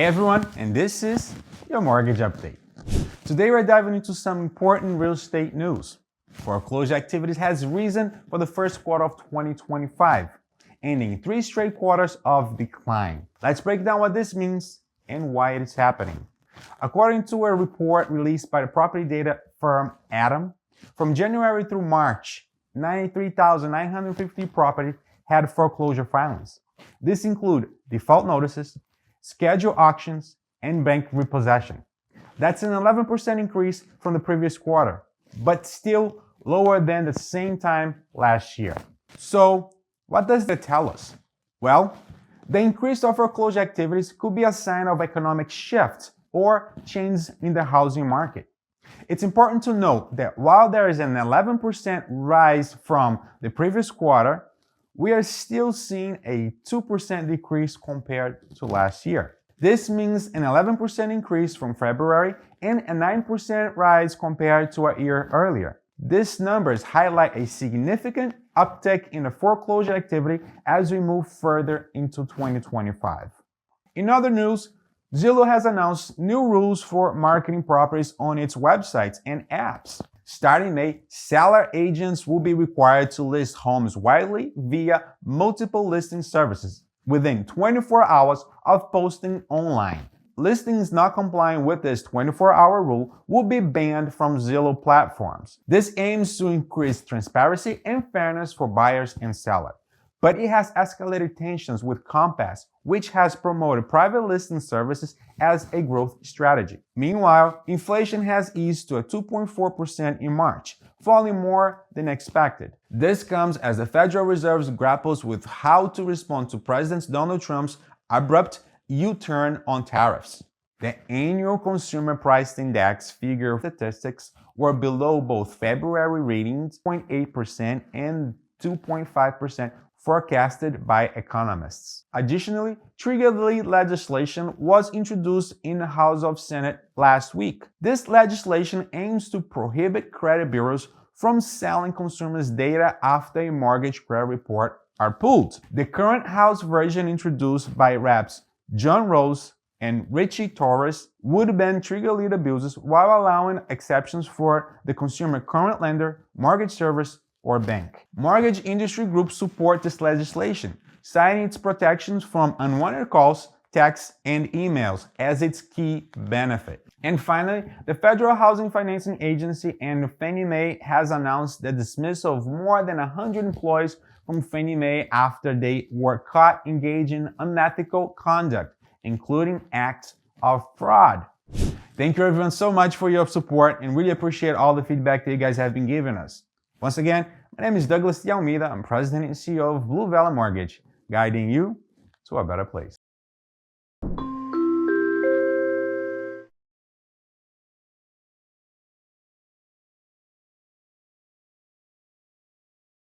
everyone, and this is your mortgage update. Today we're diving into some important real estate news. Foreclosure activities has risen for the first quarter of 2025, ending 3 straight quarters of decline. Let's break down what this means and why it is happening. According to a report released by the property data firm Adam, from January through March, 93,950 properties had foreclosure filings. This include default notices, scheduled auctions, and bank repossession. That's an 11% increase from the previous quarter, but still lower than the same time last year. So, what does that tell us? Well, the increase of foreclosure activities could be a sign of economic shift or change in the housing market. It's important to note that while there is an 11% rise from the previous quarter, we are still seeing a 2% decrease compared to last year. This means an 11% increase from February and a 9% rise compared to a year earlier. These numbers highlight a significant uptick in the foreclosure activity as we move further into 2025. In other news, Zillow has announced new rules for marketing properties on its websites and apps. Starting May, seller agents will be required to list homes widely via multiple listing services within 24 hours of posting online. Listings not complying with this 24-hour rule will be banned from Zillow platforms. This aims to increase transparency and fairness for buyers and sellers. But it has escalated tensions with Compass, which has promoted private listing services as a growth strategy. Meanwhile, inflation has eased to a 2.4% in March, falling more than expected. This comes as the Federal Reserve grapples with how to respond to President Donald Trump's abrupt U-turn on tariffs. The annual Consumer Price Index figure statistics were below both February readings, 0.8% and 2.5%, forecasted by economists. Additionally, trigger-lead legislation was introduced in the House of Senate last week. This legislation aims to prohibit credit bureaus from selling consumers' data after a mortgage credit report are pulled. The current House version, introduced by Reps John Rose and Richie Torres, would ban trigger-lead abuses while allowing exceptions for the consumer current lender, mortgage service, or bank. Mortgage industry groups support this legislation, citing its protections from unwanted calls, texts, and emails as its key benefit. And finally, the Federal Housing Financing Agency and Fannie Mae has announced the dismissal of more than 100 employees from Fannie Mae after they were caught engaging in unethical conduct, including acts of fraud. Thank you everyone so much for your support and really appreciate all the feedback that you guys have been giving us. Once again, my name is Douglas de Almeida. I'm President and CEO of Blue Valley Mortgage, guiding you to a better place.